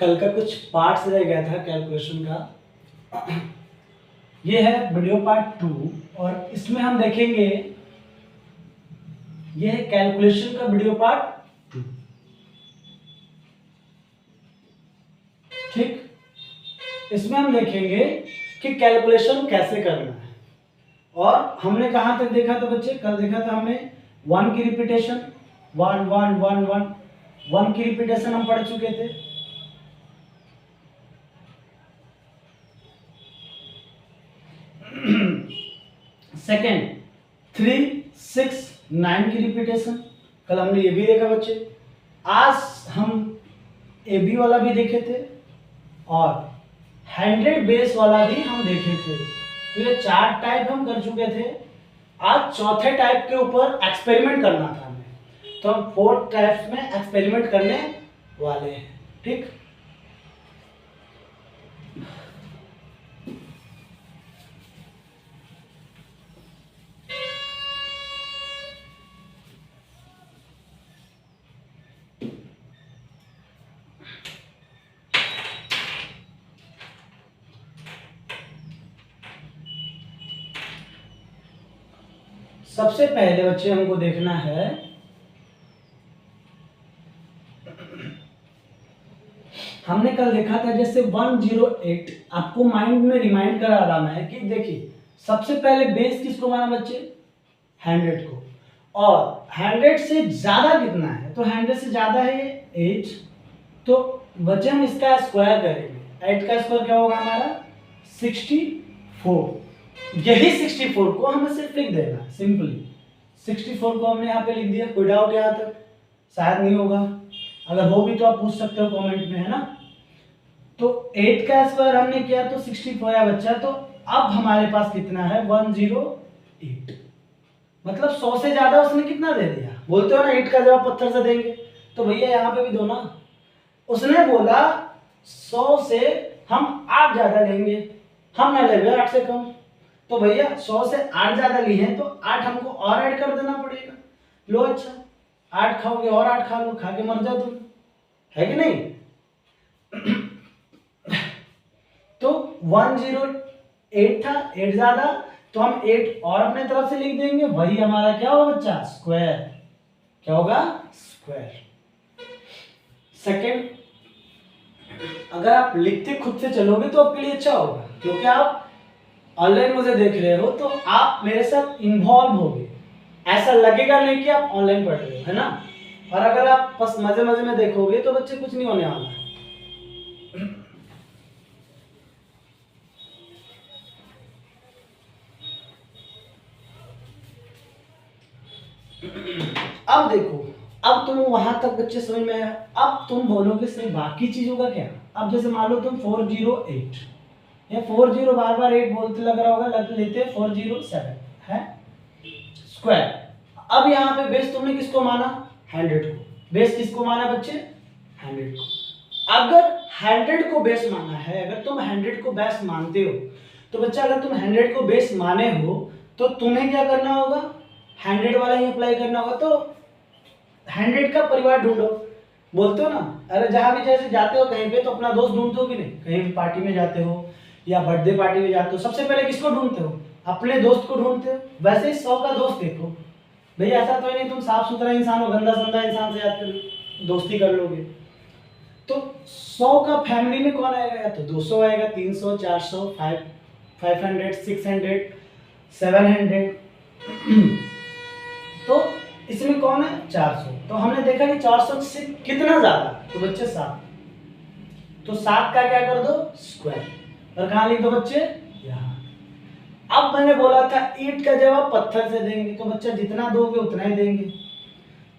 कल का कुछ पार्ट्स रह गया था कैलकुलेशन का। ये है वीडियो पार्ट 2 और इसमें हम देखेंगे, ये है कैलकुलेशन का वीडियो पार्ट 2। ठीक, इसमें हम देखेंगे कि कैलकुलेशन कैसे करना है। और हमने कहां तक देखा था बच्चे? कल देखा था हमने 1 की रिपीटेशन, 1 1 1 1 1 की रिपीटेशन हम पढ़ चुके थे। सेकेंड 3 6 9 की रिपीटेशन, कल हमने ये भी देखा बच्चे। आज हम AB वाला भी देखे थे और 100 बेस वाला भी हम देखे थे। तो ये 4 टाइप हम कर चुके थे। आज चौथे टाइप के ऊपर एक्सपेरिमेंट करना था हमें, तो हम 4 टाइप्स में एक्सपेरिमेंट करने वाले हैं। ठीक, सबसे पहले बच्चे हमको देखना है हमने कल देखा था जैसे 108, आपको माइंड में रिमाइंड करा रहा मैं कि देखिए सबसे पहले बेस किसको माना बच्चे? 100 को। और 100 से ज्यादा कितना है? तो 100 से ज्यादा है ये 8, तो बच्चे हम इसका स्क्वायर करेंगे। 8 का स्क्वायर क्या होगा हमारा? 64। यही 64 को हमें सिर्फ लिख देना सिंपली। 64 को हमने यहाँ पे लिख दिया। कोई डाउट यहाँ तक? शायद नहीं होगा, अगर हो भी तो आप पूछ सकते हो कमेंट में, है ना। तो 8 का स्क्वायर हमने किया तो 64 आया बच्चा। तो अब हमारे पास कितना है? 108। मतलब 100 से ज्यादा उसने कितना दे दिया? बोलते हो ना 8 का जवाब पत्थर से देंगे, तो भैया यहाँ पे भी दो ना। उसने बोला 100 से हम 8 ज्यादा लेंगे, हम ना लेंगे 8 से कम। तो भैया 100 से 8 ज्यादा लिए हैं तो 8 हमको और ऐड कर देना पड़ेगा। लो अच्छा, 8 खाओगे और 8 खा लो, खा के मर जाओ तुम, है कि नहीं। तो 108 था, 8 ज्यादा, तो हम 8 और अपने तरफ से लिख देंगे। वही हमारा क्या होगा बच्चा? स्क्वायर। क्या होगा? स्क्वायर। सेकेंड, अगर आप लिखते खुद से चलोगे तो आपके लिए अच्छा होगा, क्योंकि आप ऑनलाइन मुझे देख रहे हो तो आप मेरे साथ इन्वॉल्व होगे। ऐसा लगेगा नहीं कि आप ऑनलाइन पढ़ रहे हो, है ना। और अगर आप बस मजे मजे में देखोगे तो बच्चे कुछ नहीं होने वाला है। अब देखो, अब तुम वहां तक बच्चे समझ में आया। अब तुम बोलोगे सर बाकी चीजों का क्या? अब जैसे मान लो तुम 408 या 40 बार बार 8 बोलते लग रहा होगा, लग लेते 407 है स्क्वायर। अब यहाँ पे बेस तुमने किसको माना? 100 को। बेस किसको माना बच्चे? 100 को। अगर 100 को बेस माना है, अगर तुम 100 को बेस मानते हो तो बच्चा अगर तुम 100 को बेस माने हो तो तुम्हें क्या करना होगा? 100 वाला ही अप्लाई करना होगा। तो 100 का परिवार ढूंढो। बोलते हो ना, अरे जहां भी जैसे जाते हो कहीं पे तो अपना दोस्त ढूंढते हो कि नहीं? कहीं भी पार्टी में जाते हो या बर्थडे पार्टी में जाते हो, सबसे पहले किसको ढूंढते हो? अपने दोस्त को ढूंढते हो। वैसे ही 100 का दोस्त देखो भैया, ऐसा तो नहीं तुम साफ सुथरा इंसान हो, गंदा संदा इंसान से याद दोस्ती कर लोगे। तो 100 का फैमिली में कौन आएगा? या तो 200 आएगा, 300, 400, 500, 600, 700। तो इसमें कौन है? 400। तो हमने देखा कि 400 से कितना ज्यादा? तो बच्चे 7। तो 7 का क्या कर दो? स्क्वायर। और कहाँ लिख दो बच्चे? यहाँ। अब मैंने बोला था ईंट का जवाब पत्थर से देंगे, तो बच्चा जितना दोगे उतना ही देंगे।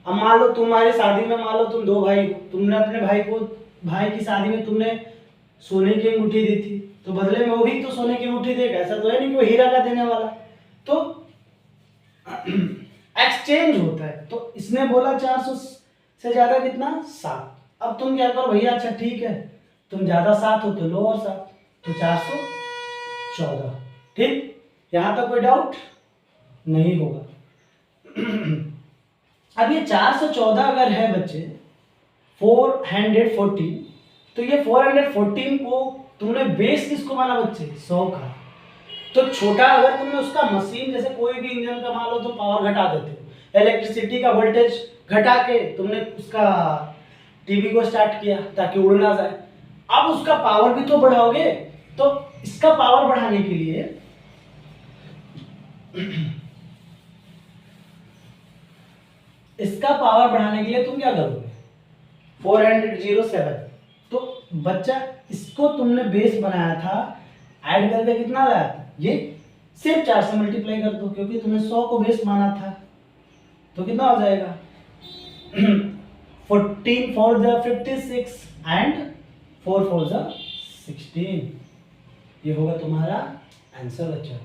अब मान लो तुम्हारी शादी में, मान लो तुम 2 भाई हो, तुमने अपने भाई की शादी में तुमने सोने की अंगूठी दी थी, तो बदले में वो भी तो सोने की अंगूठी देगा। ऐसा तो है नहीं कि वो हीरा का देने वाला। तो एक्सचेंज होता है। तो इसने बोला 400 से ज्यादा कितना? 7। अब तुम क्या करो भैया, अच्छा ठीक है तुम ज्यादा 7 हो तो लो और 7, तो 414। ठीक, यहां तक कोई डाउट नहीं होगा। अब ये 414 अगर है बच्चे 440, तो ये 414 को तुमने बेस किसको माना बच्चे, 100 का। तो छोटा अगर तुमने उसका मशीन जैसे कोई भी इंजन का मान लो तो पावर घटा देते हो, इलेक्ट्रिसिटी का वोल्टेज घटा के तुमने उसका टीवी को स्टार्ट किया ताकि उड़ ना जाए, अब उसका पावर भी तो बढ़ाओगे। तो इसका पावर बढ़ाने के लिए इसका पावर बढ़ाने के लिए तुम क्या करोगे, 407। तो बच्चा इसको तुमने बेस बनाया था, ऐड करके कितना लाया था, ये सिर्फ 4 से मल्टीप्लाई कर दो क्योंकि तुमने 100 को बेस माना था। तो कितना हो जाएगा 14 4 जा 56 एंड 4 4 जा 16। ये होगा तुम्हारा आंसर बच्चा।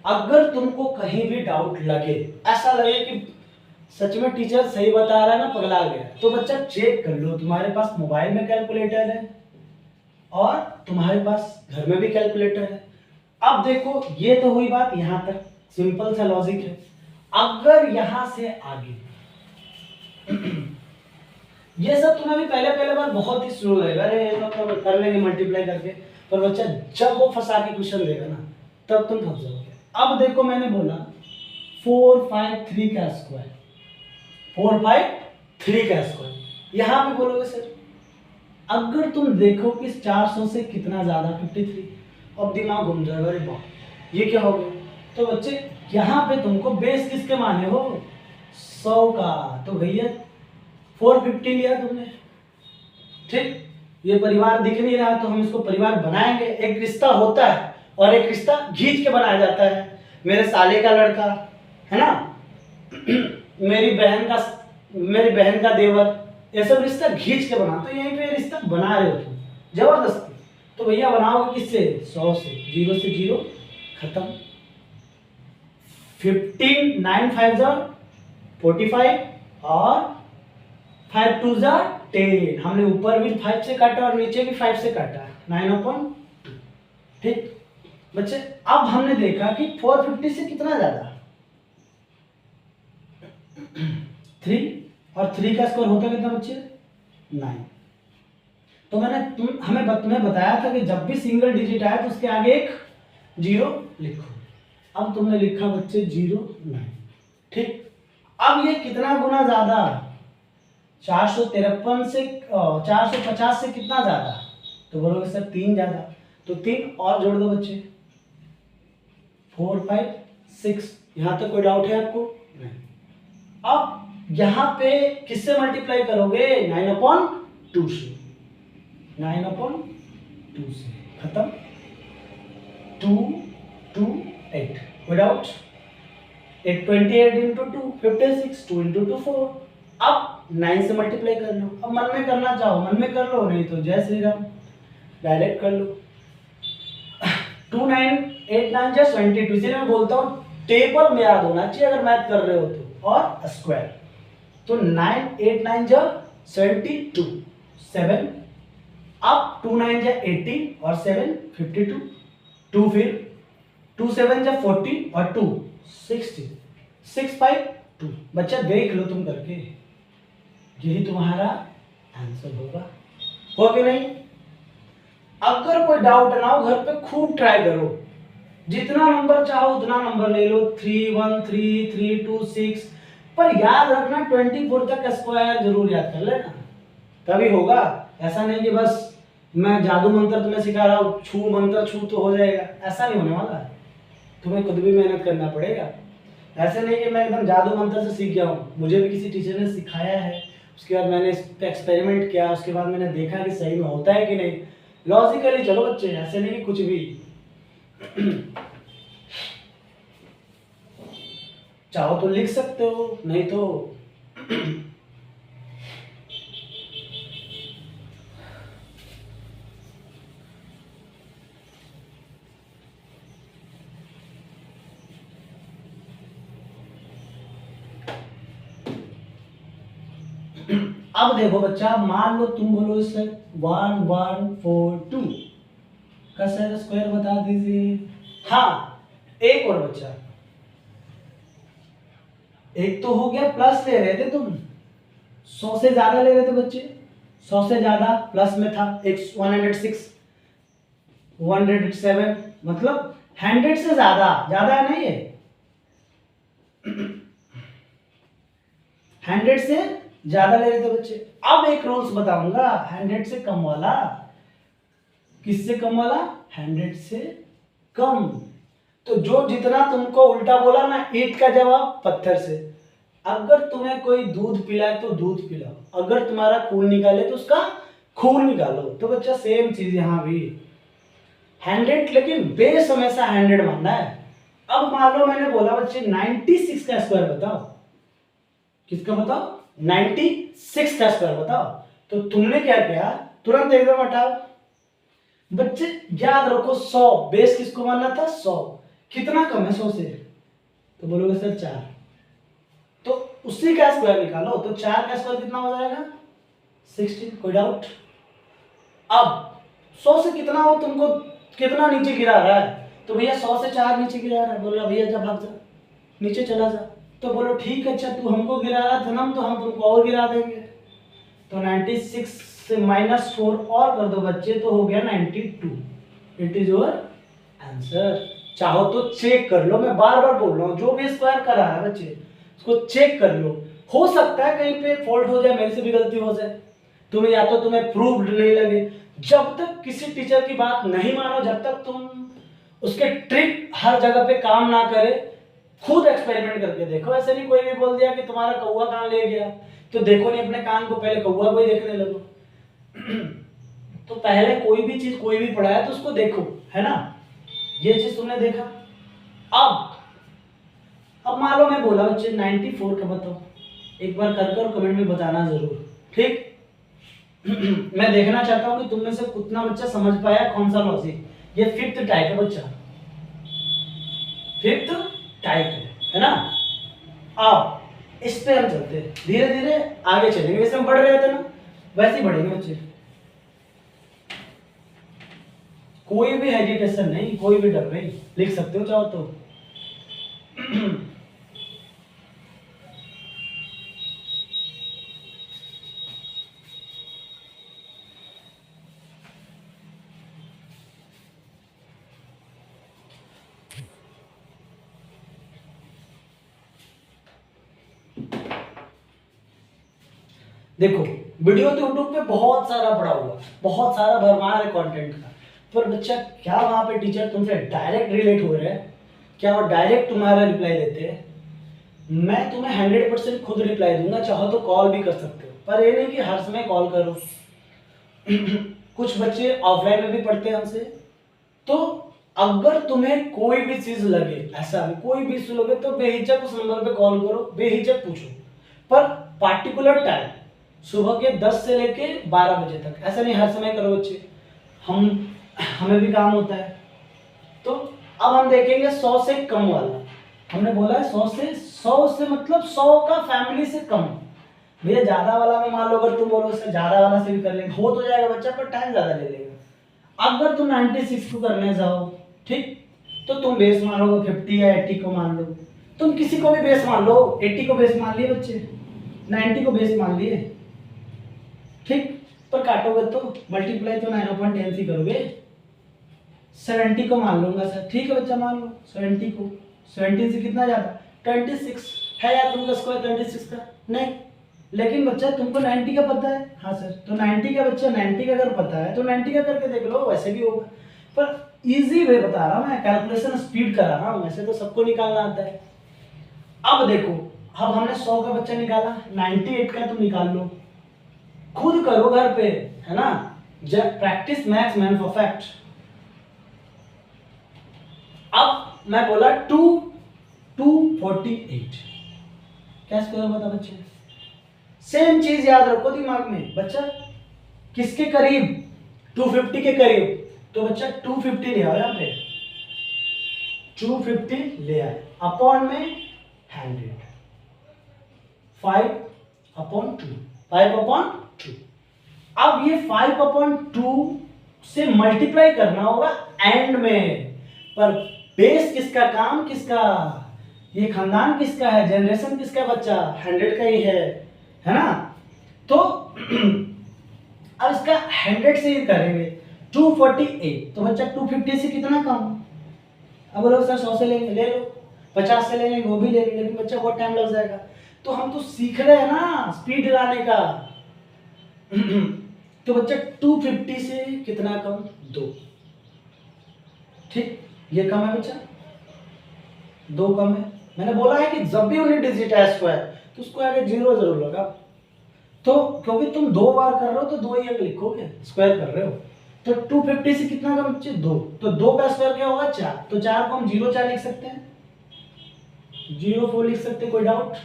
अगर तुमको कहीं भी डाउट लगे, ऐसा लगे कि सच में टीचर सही बता रहा है ना, पगला गया, तो बच्चा चेक कर लो, तुम्हारे पास मोबाइल में कैलकुलेटर है और तुम्हारे पास घर में भी कैलकुलेटर है। अब देखो ये तो हुई बात यहां तक, सिंपल सा लॉजिक है। अगर यहां से आगे ये सब तुम्हें भी पहले पहले बार बहुत ही स्लो लगेगा, अरे ये तो कर लेंगे मल्टीप्लाई करके, पर बच्चा जब वो फंसा के क्वेश्चन देगा ना तब तुम फंस जाओगे। अब देखो मैंने बोला 453 का स्क्वायर, 453 का स्क्वायर, यहां पे बोलोगे सर अगर तुम देखो कि 400 से कितना ज्यादा 53, अब दिमाग घूम जाएगा, अरे बाप ये क्या हो गया। तो बच्चे यहाँ पे तुमको बेस किसके माने हो, 100 का, तो भैया 450 लिया तुमने, ठीक। ये परिवार दिख नहीं रहा तो हम इसको परिवार बनाएंगे। एक रिश्ता होता है और एक रिश्ता खींच के बनाया जाता है। मेरे साले का लड़का है ना, मेरी बहन का देवर, ये सब रिश्ता खींच के बना, तो यहीं पे रिश्ता बना रहे हो तुम जबरदस्ती। तो भैया बनाओगे किससे, 100 से, 0 से 0 खत्म। 15 9 5 जा 45 और 5 2 जा 10, हमने ऊपर भी 5 से काटा और नीचे भी 5 से काटा, 9/2, ठीक बच्चे। अब हमने देखा कि 450 से कितना ज्यादा 3, और 3 का स्क्वायर होता कितना बच्चे, 9। तो तुम्हें बताया था कि जब भी सिंगल डिजिट आए तो उसके आगे एक 0 लिखो। अब तुमने लिखा बच्चे 0 9, ठीक। अब ये कितना गुना ज्यादा, 453 से 450 से कितना ज्यादा, तो बोलोगे सर 3 ज्यादा, तो 3 और जोड़ दो बच्चे, 4 5 6। यहां तक कोई डाउट है आपको, नहीं। अब यहां पे किससे मल्टीप्लाई करोगे, 9/2 से, 9/2 से खत्म। 2 2 8, कोई डाउट, 28 into 2 56, 2 into 2 4। अब 9 से मल्टीप्लाई कर लो, अब मन में करना चाहो मन में कर लो, नहीं तो जय श्री राम डायरेक्ट कर लो। 2 9 8 9 जा 22, इसीलिए मैं बोलता हूँ टेबल में याद होना चाहिए अगर मैथ कर रहे हो तो, और स्क्वायर। तो 9 8 9 जा 72 7, अब 2 9 जा 80 और 7 52, 2 फिर 2 7 जा 40 और 2 60, 6 5 2। बच्चा देख लो तुम करके, यही तुम्हारा आंसर होगा, हो कि नहीं। अगर कोई डाउट ना हो घर पे खूब ट्राई करो, जितना नंबर चाहो उतना नंबर ले लो, 3 1 3 3 2 6, पर याद रखना 24 तक स्क्वायर जरूर याद कर लेना, तभी होगा। ऐसा नहीं कि बस मैं जादू मंत्र तुम्हें सिखा रहा हूँ, छू मंत्र छू तो हो जाएगा, ऐसा नहीं होने वाला है। तुम्हें खुद भी मेहनत करना पड़ेगा। ऐसे नहीं कि मैं एकदम जादू मंत्र से सीख गया हूँ, मुझे भी किसी टीचर ने सिखाया है, उसके बाद मैंने इस पे एक्सपेरिमेंट किया, उसके बाद मैंने देखा कि सही में होता है कि नहीं। लॉजिकली चलो बच्चे, ऐसे नहीं कि कुछ भी। चाहो तो लिख सकते हो, नहीं तो अब देखो बच्चा, मान लो तुम बोलो इससे 1142 का सर स्क्वायर बता दीजिए। हाँ, एक और बच्चा, एक तो हो गया, प्लस ले रहे थे तुम, 100 से ज्यादा ले रहे थे बच्चे, 100 से ज्यादा प्लस में था, एक 106 107, मतलब 100 से ज्यादा, ज्यादा है नहीं है, 100 से ज्यादा ले रहे थे बच्चे। अब एक रूल्स बताऊंगा, 100 से कम वाला, किससे कम वाला, 100 से कम। तो जो जितना तुमको उल्टा बोला ना, ईंट का जवाब पत्थर से। अगर तुम्हें कोई दूध पिलाए तो दूध पिलाओ, अगर तुम्हारा खून निकाले तो उसका खून निकालो। तो बच्चा सेम चीज यहां भी, 100 लेकिन बेस हमेशा 100 मानना है। अब मान लो मैंने बोला बच्चे 96 का स्क्वायर बताओ, किसका बताओ, 96 का स्क्वायर बताओ। तो तुमने क्या किया, तुरंत एकदम हटाओ बच्चे, याद रखो 100 बेस किसको मानना था, 100 कितना कम है 100 से, तो बोलोगे सर 4, तो उसी का स्क्वायर निकालो। तो 4 का स्क्वायर कितना हो जाएगा, 16, कोई डाउट। अब 100 से कितना हो, तुमको कितना नीचे गिरा रहा है, तो भैया 100 से 4 नीचे गिरा रहा है, बोल रहा भैया जा भाग जा, नीचे चला जा। तो बोलो ठीक है, अच्छा तू हमको गिरा रहा था ना, तो हम तुमको और गिरा देंगे। तो 96 से -4 और कर दो बच्चे, तो हो गया 92। It is your answer. चाहो तो चेक कर लो, मैं बार बार बोल रहा हूँ, जो भी स्क्वायर कर रहा है बच्चे उसको चेक कर लो। हो सकता है कहीं पे फॉल्ट हो जाए, मेरे से भी गलती हो जाए, तुम्हें या तो तुम्हें प्रूव्ड नहीं लगे। जब तक किसी टीचर की बात नहीं मानो, जब तक तुम उसके ट्रिक हर जगह पे काम ना करे, खुद एक्सपेरिमेंट करके देखो। ऐसे नहीं कोई भी बोल दिया कि तुम्हारा कौवा कान ले गया, तो देखो नहीं अपने कान को, पहले कौवा को ही देखने लगो। तो पहले कोई भी चीज कोई भी पढ़ाया तो उसको देखो, है ना। ये चीज तुमने देखा। अब मान लो मैं बोला बच्चे 94 का बताओ, एक बार कर कर कमेंट में बताना जरूर, ठीक। मैं देखना चाहता हूं कि तुम में से कितना बच्चा समझ पाया कौन सा लॉजिक। ये 5th टाइप है बच्चा, 5th टाइप है ना। अब इस पे हम चलते हैं, धीरे धीरे आगे चलेंगे, जैसे हम बढ़ रहे थे ना वैसे ही बढ़ेंगे बच्चे। कोई भी हेजिटेशन नहीं, कोई भी डर नहीं, लिख सकते हो चाहो तो। देखो वीडियो तो यूट्यूब पे बहुत सारा पड़ा हुआ, बहुत सारा भरमार है कंटेंट का, पर बच्चा क्या वहां पे टीचर तुमसे डायरेक्ट रिलेट हो रहे हैं, क्या वो डायरेक्ट तुम्हारा रिप्लाई देते हैं। मैं तुम्हें 100% खुद रिप्लाई दूंगा, चाहो तो कॉल भी कर सकते हो, पर ये नहीं कि हर समय कॉल करो। कुछ बच्चे ऑफलाइन में भी पढ़ते हैं हमसे, तो अगर तुम्हें कोई भी चीज लगे, ऐसा भी कोई भी इशू लगे, तो बेहिचक उस नंबर पे कॉल करो, बेहिचक पूछो, पर पार्टिकुलर टाइम सुबह के 10 से लेके 12 बजे तक, ऐसा नहीं हर समय करो बच्चे, हमें भी काम होता है। तो अब हम देखेंगे 100 से कम वाला। हमने बोला है 100 से मतलब 100 का फैमिली से कम। भैया ज्यादा वाला में मान लो अगर तुम बोलो उससे ज्यादा वाला से भी कर लेंगे, हो तो जाएगा बच्चा, पर टाइम ज्यादा ले लेगा। अगर तुम 96 को करने जाओ, ठीक, तो तुम बेस मानोगे 50 या 80 को मान लो, तुम किसी को भी बेस मान लो, 80 को बेस मान लिए बच्चे, 90 को बेस मान लिए, ठीक, पर काटोगे तो मल्टीप्लाई तो 9/10 ही करोगे। 70 को मान लूंगा सर, ठीक है बच्चा मान लो 70 को, 17 से कितना ज्यादा 26 है यार, तुमका स्क्वायर 26 का नहीं, लेकिन बच्चा तुमको 90 का पता है, हाँ सर, तो 90 का बच्चा 90 का अगर पता है तो 90 का करके देख लो, वैसे भी होगा। पर इजी वे बता रहा हूँ मैं, कैलकुलेशन स्पीड करा रहा हूँ, वैसे तो सबको निकालना आता है। अब देखो, अब हमने 100 का बच्चा निकाला, 98 का तुम निकाल लो, खुद करो घर पे, है ना, जब प्रैक्टिस मैक्स मैन परफेक्ट। अब मैं बोला 248, क्या स्क्वायर बता बच्चे, सेम चीज याद रखो दिमाग में बच्चा, किसके करीब 250 के करीब, तो बच्चा 250 ले आओ यहाँ पे, 250 ले आए, अपॉन में 100, 5/2, 5/2। अब ये 5/2 से मल्टीप्लाई करना होगा एंड में, पर बेस किसका, काम किसका, ये खानदान किसका है, जनरेशन किसका, बच्चा 100 का ही है ना। तो अब इसका 100 से ही करेंगे 248, तो बच्चा 250 से कितना कम। अब बोलो सर 100 से लेंगे, ले लो, 50 से लेंगे वो भी ले लो, लेकिन बच्चा बहुत टाइम लग जाएगा। तो हम तो सीख रहे हैं ना स्पीड लाने का। तो बच्चा 250 से कितना कम, 2। ठीक, ये कम है बच्चा, 2 कम है। मैंने बोला है कि जब भी यूनिट डिजिट है स्क्वायर तो उसको आगे 0 जरूर लगा। तो क्योंकि तुम 2 बार कर रहे हो तो 2 ही अंक लिखोगे, स्क्वायर कर रहे हो। तो 250 से कितना कम बच्चे, 2। तो 2 का स्क्वायर क्या होगा, 4। तो 4 को हम 0 4 लिख सकते हैं, 0 4 लिख सकते हैं, कोई डाउट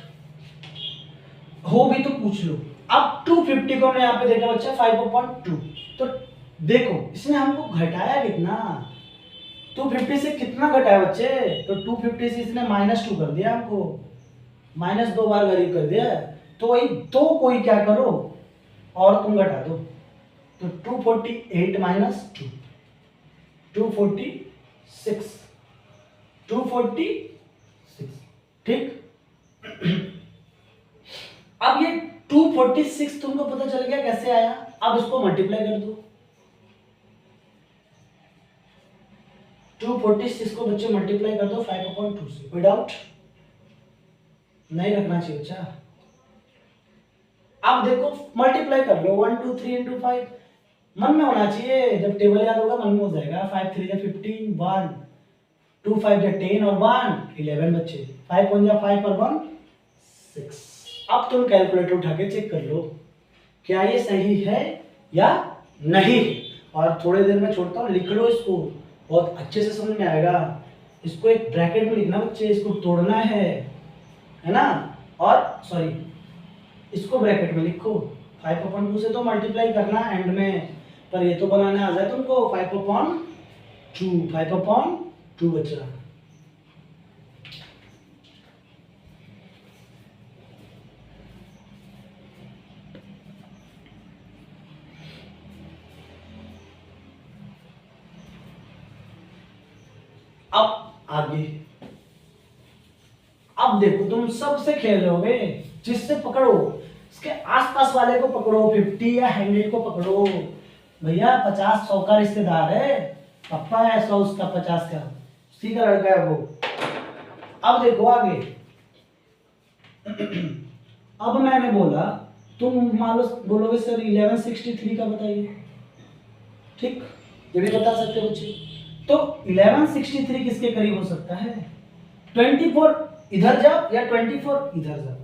हो भी तो पूछ लो। अब 250 को हमने यहाँ पे देखा बच्चा 5/2। तो देखो इसने हमको घटाया कितना, 250 से कितना घटाया बच्चे, तो 250 से इसने -2 कर दिया हमको, -2 बार गरीब कर दिया। तो वही 2 कोई क्या करो और तुम घटा दो, तो 248 -2 246 246। ठीक, अब ये 246 तुमको पता चल गया कैसे आया। अब इसको मल्टीप्लाई कर दो, 246 को बच्चे मल्टीप्लाई कर दो 5/2 से। कोई डाउट नहीं रखना चाहिए बच्चा। अब देखो मल्टीप्लाई कर लो, 1 2 3 × 5 मन में होना चाहिए, जब टेबल याद होगा मन में हो जाएगा। 5 3 = 15, 1 2 5 = 10 और 1 11 बच्चे, 5 1 = 5 और 1 6। अब तुम कैलकुलेटर उठा के चेक कर लो क्या ये सही है या नहीं। और थोड़ी देर में छोड़ता हूँ, लिख लो इसको, बहुत अच्छे से समझ में आएगा। इसको एक ब्रैकेट में लिखना बच्चे, इसको तोड़ना है ना। और सॉरी, इसको ब्रैकेट में लिखो, 5/2 से तो मल्टीप्लाई करना एंड में, पर ये तो बनाने आ जाए तुमको 5/2 बच्चा। अब आगे, अब देखो तुम सबसे खेल रहोगे, जिससे पकड़ो इसके आसपास वाले को पकड़ो, 50 या 100 को पकड़ो। भैया 50 100 का रिश्तेदार है, पप्पा है 100 उसका, 50 का उसी का लड़का है वो। अब देखो आगे। अब मैंने बोला, तुम मान लो बोलोगे सर 1163 का बताइए। ठीक, ये भी बता सकते हो बच्चे। तो 1163 किसके करीब हो सकता है, 24 इधर जाओ या 24 इधर जाओ।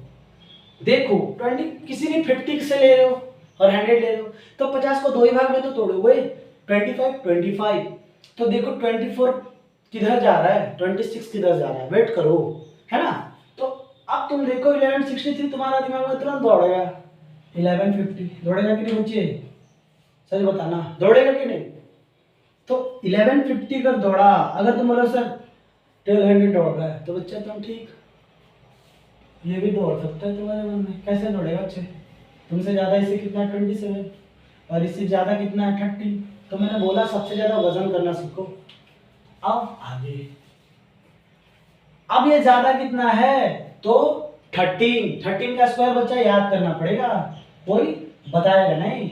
देखो 20 किसी ने 50 से ले रहे हो और 100 ले रहे हो, तो 50 को 2 ही भाग में तो तोड़ोगे, 25 तो देखो 24 किधर जा रहा है, 26 किधर जा रहा है, वेट करो, है ना। तो अब तुम देखो 1163 तुम्हारा दिमाग में तुरंत दौड़ेगा, 1150 दौड़ेगा कि नहीं बच्चे, सच बताना दौड़ेगा कि नहीं। तो 1150 कर दौड़ा, अगर तुम बोलो सर 1200 दौड़ रहा है, तो बच्चा तुम ठीक, ये भी दौड़ सकता है तुम्हारे मन में। कैसे दौड़ेगा बच्चे, तुमसे ज्यादा इसे कितना 27 और इससे ज्यादा कितना है 30। तो मैंने बोला सबसे ज्यादा वजन करना सीखो। अब आगे, अब ये ज्यादा कितना है, तो 13 का स्क्वायर बच्चा याद करना पड़ेगा, कोई बताएगा नहीं।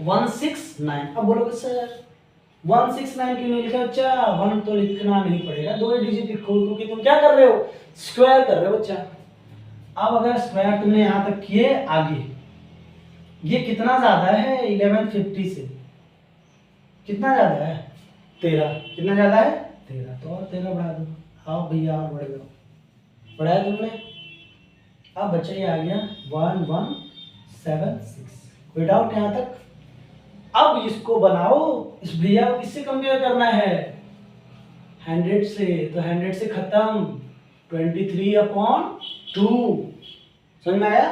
169। अब बोलोगे सर 169 क्यों नहीं लिखा बच्चा, 1 तो लिखना नहीं पड़ेगा, 2 डिजिट लिखो, क्योंकि तुम क्या कर रहे हो, स्क्वायर कर रहे हो बच्चा। अब अगर स्क्वायर तुमने यहां तक किए, आगे ये कितना ज्यादा है 1150 से, कितना ज्यादा है 13, कितना ज्यादा है 13, तो और 13 बढ़ा दो। आओ भैया और बढ़ जाओ, बढ़ाया तुमने। अब बच्चा ये आ गया 1176। कोई डाउट यहां तक। अब इसको बनाओ, इस भैया को किससे कंपेयर करना है, 100 से, तो 100 से खत्म, 23/2। समझ में आया।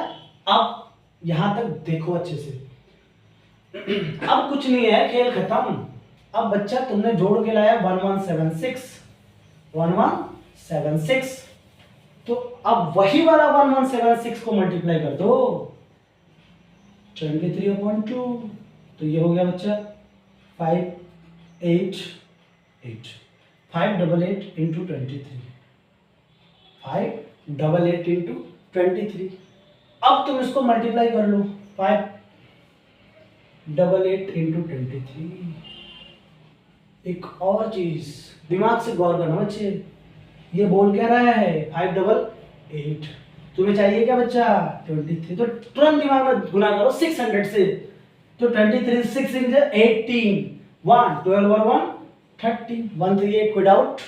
अब यहां तक देखो अच्छे से, अब कुछ नहीं है, खेल खत्म। अब बच्चा तुमने जोड़ के लाया 1176, तो अब वही वाला 1176 को मल्टीप्लाई कर दो 23/2, तो ये हो गया बच्चा 588 588 इंटू 23 588 इंटू 23। अब तुम इसको मल्टीप्लाई कर लो 588 इंटू 23। एक और चीज दिमाग से गौर करना बच्चे, ये बोल क्या रहा है 588, तुम्हें चाहिए क्या बच्चा 23, तो तुरंत दिमाग में गुना करो 600 से, तो 23 6 इन 18 1 12 और 1 30 138, कोई डाउट?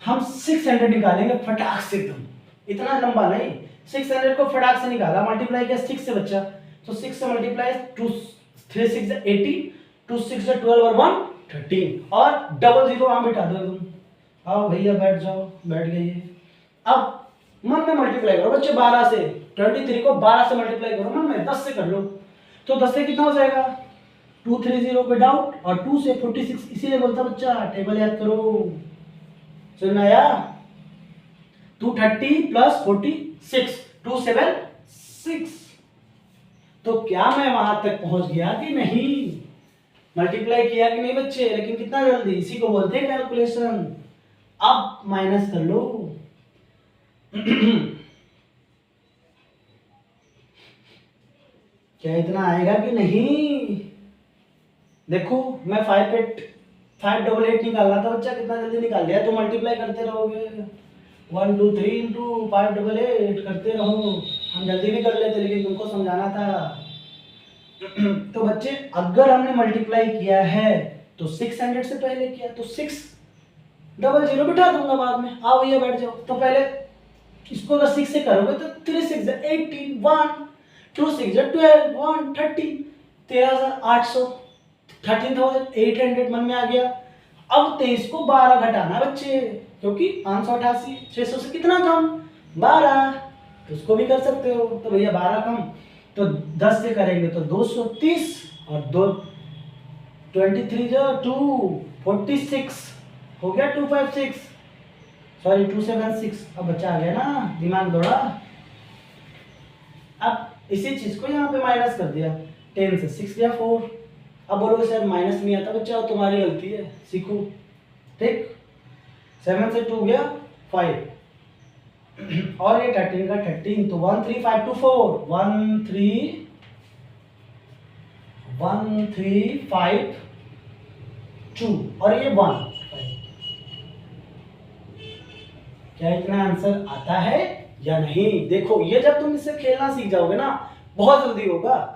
हम 600 निकालेंगे फटाक से एकदम, इतना लंबा नहीं, 600 को फटाक से निकाला, मल्टीप्लाई किया 6 से बच्चा, तो 6 से मल्टीप्लाई 2 3 6 18 2 6 12 और 1 13 और डबल जीरो वहां बिठा दो तुम। आओ भैया बैठ जाओ, बैठ गए। अब मन में मल्टीप्लाई करो बच्चे 12 से, 23 को 12 से मल्टीप्लाई करो मन में, 10 से कर लो, तो 10 से कितना हो जाएगा 230 पे डाउट, और 2 से 46, इसीलिए बोलता बच्चा टेबल याद करो। समझ में आया? 230 प्लस 46 276। तो क्या मैं वहां तक पहुंच गया कि नहीं? मल्टीप्लाई किया कि नहीं बच्चे? लेकिन कितना जल्दी, इसी को बोलते हैं कैलकुलेशन। अब माइनस कर लो क्या इतना आएगा कि नहीं? देखो मैं 588 निकाल रहा था बच्चा, कितना जल्दी निकाल लिया। तो मल्टीप्लाई करते रहोगे 1 2 3 इंटू 588 करते रहो, हम जल्दी भी कर लेते लेकिन तुमको समझाना था। तो बच्चे अगर हमने मल्टीप्लाई किया है तो 600 से पहले किया, तो 600 बिठा दूंगा बाद में। आओ भैया बैठ जाओ। तो पहले इसको अगर 6 से करोगे तो 3 6 18 1 2 6 12 1 13 13800 13,800 मन में आ गया। अब 23 को 12 घटाना बच्चे, क्योंकि 588 600 से कितना कम 12, तो उसको भी कर सकते हो। तो भैया 12 कम, तो 10 से करेंगे तो 230 और 23 जो 246 हो गया 256 सॉरी 276। अब बच्चा आ गया ना, दिमाग दौड़ा। अब इसी चीज को यहाँ पे माइनस कर दिया, 10 से 6 गया 4। अब बोलोगे सर माइनस नहीं आता बच्चा, तुम्हारी गलती है, सीखो। ठीक, 7 से 2 गया 5 और ये 13 का 13, तो 13524 135 और ये 1। क्या इतना आंसर आता है या नहीं? देखो ये जब तुम इससे खेलना सीख जाओगे ना बहुत जल्दी होगा।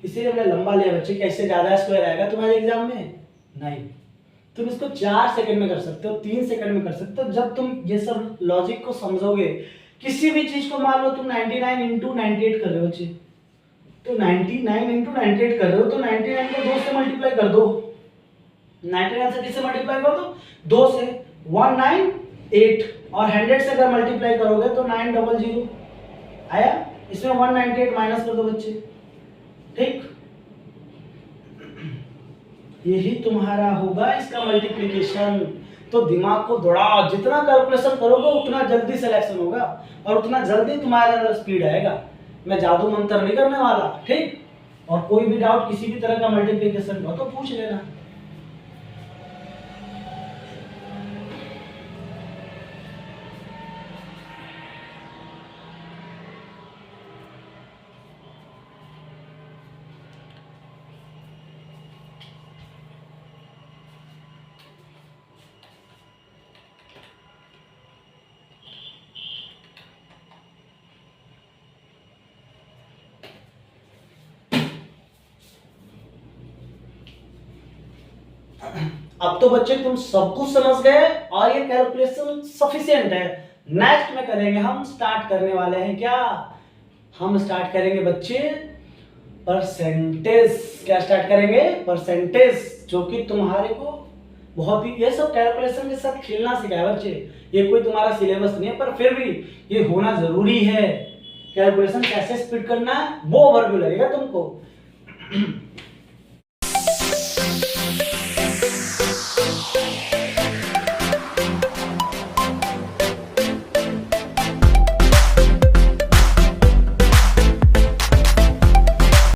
इसीलिए हमने लंबा लिया बच्चे, कैसे ज्यादा स्क्वायर आएगा तुम्हारे एग्जाम में? नहीं, तुम इसको 4 सेकंड में कर सकते हो, 3 सेकंड में कर सकते हो। जब तुम ये सब लॉजिक को समझोगे, किसी भी चीज को मान लो तुम 99 इंटू 98 कर रहे हो बच्चे, तो 99 इंटू 98 कर रहे हो, तो 99 को 2 से मल्टीप्लाई कर दो। 99 से किससे मल्टीप्लाई कर दो? 2 से 198, और 100 से अगर मल्टीप्लाई करोगे तो 900 आया। इसमें 198 माइनस कर दो बच्चे। ठीक, यही तुम्हारा होगा इसका मल्टीप्लिकेशन। तो दिमाग को दौड़ाओ, जितना कैलकुलेशन करोगे उतना जल्दी सिलेक्शन होगा और उतना जल्दी तुम्हारे अंदर स्पीड आएगा। मैं जादू मंत्र नहीं करने वाला। ठीक, और कोई भी डाउट किसी भी तरह का मल्टीप्लिकेशन हो तो पूछ लेना। अब तो बच्चे तुम सब कुछ समझ गए और ये कैलकुलेशन सफिशिएंट है। नेक्स्ट में करेंगे, हम स्टार्ट करने वाले हैं क्या? हम स्टार्ट करेंगे बच्चे परसेंटेज। क्या स्टार्ट करेंगे? परसेंटेज, जो कि तुम्हारे को बहुत ही, ये सब कैलकुलेशन के साथ खेलना सिखाया बच्चे। ये कोई तुम्हारा सिलेबस नहीं है, पर फिर भी ये होना जरूरी है। कैलकुलेशन कैसे स्पीड करना है वो ओवरव्यू लगेगा तुमको।